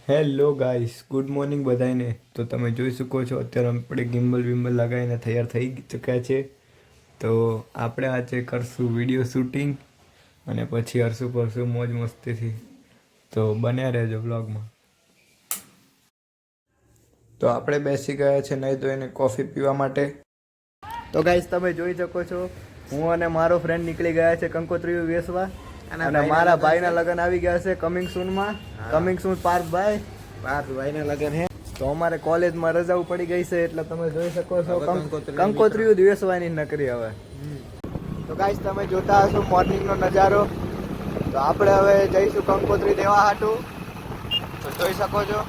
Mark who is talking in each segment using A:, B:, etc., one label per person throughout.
A: Hello guys, good morning બધાને. તો તમે જોઈ શકો છો અત્યારે આપણે ગિમ્બલ વિમ્બલ લગાવીને તૈયાર થઈ ચૂક્યા છે. તો આપણે આજે કરશું વિડીયો શૂટિંગ અને પછી હરશું પરશું મોજ મસ્તીથી. તો બન્યા રહેજો બ્લોગમાં. તો આપણે બેસી ગયા છે નહીં તો એને કોફી પીવા માટે. તો ગાઈસ તમે જોઈ શકો છો હું અને મારો ફ્રેન્ડ નીકળી ગયા છે કંકોત્રીઓ વેચવા. અને મારા ભાઈના લગ્ન આવી ગયા છે કમિંગ સૂનમાં. કમિંગ સૂન પાર્થભાઈના લગ્ન હે. તો અમારે કોલેજમાં રજાઓ પડી ગઈ છે એટલે તમે જોઈ શકો છો કંકોત્રીઓ વેચવાની નકરી હવે. તો ગાઈસ તમે જોતા હશો મોર્નિંગનો નજારો. તો આપણે હવે જઈશું કંકોત્રી દેવા હાટું. તો જોઈ શકો છો.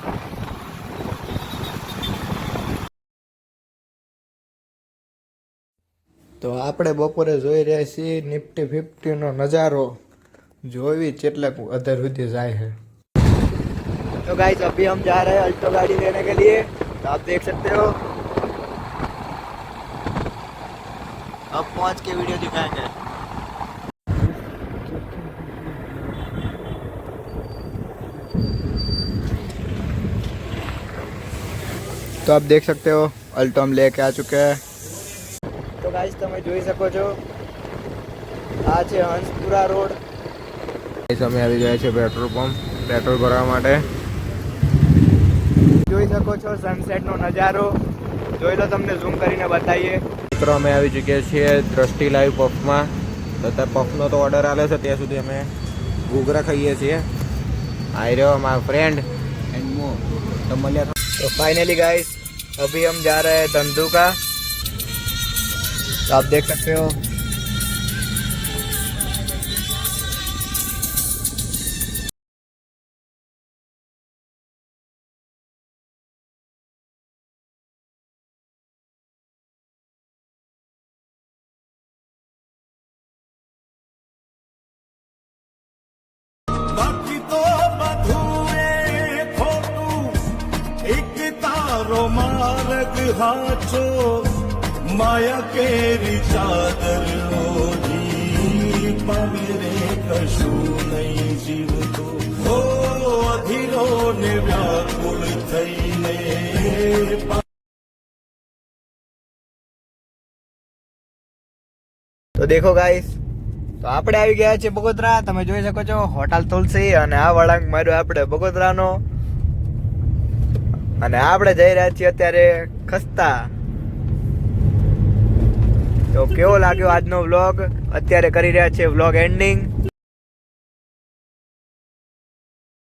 A: તો આપણે બપોરે જોઈ રહ્યા છીએ નિફ્ટી 50નો નજારો. જોવી चेटले अधर સુધી जाए है. तो गाइस अभी हम जा रहे हैं अल्टो गाड़ी लेने के लिए. तो आप देख सकते हो अब पहुंच के वीडियो दिखाएंगे. तो आप देख सकते हो अल्टो हम लेके आ चुके हैं. तो गाइस તમે જોઈ શકો છો આ છે હંસપુરા રોડ. અમે આવી ગયા છે પેટ્રોલ પંપ પેટ્રોલ ભરવા માટે. જોઈ શકો છો સનસેટનો નજારો. જોઈ લો તમને ઝૂમ કરીને બતાવીએ. મિત્રો અમે આવી ચૂક્યા છીએ દ્રષ્ટિ લાઈવ પફમાં. તો ત્યાં પફનો તો ઓર્ડર આલ્યો છે ત્યાં સુધી અમે ઘૂઘરા ખાઈએ છીએ. આઈ રહ્યો માય ફ્રેન્ડ એન્ડ મો તો મળ્યા. तो फाइनली गाइस अभी हम जा रहे हैं धंधुका. तो आप देख सकते हो
B: मार्ग हाचो माया केरी चादर ओढ़ी पामेरे कशु नहीं जीव तो हो अधीरो ने व्याकुल थईने.
A: તો દેખો ગાઈસ તો આપણે આવી ગયા છે બગોદરા. તમે જોઈ શકો છો હોટલ તુલસી અને આ વળાંક માર્યો આપણે બગોદરાનો. અને આપણે જઈ રહ્યા છીએ અત્યારે ખસ્તા. તો કેવો લાગ્યો આજનો વ્લોગ? અત્યારે કરી રહ્યા છીએ વ્લોગ એન્ડિંગ.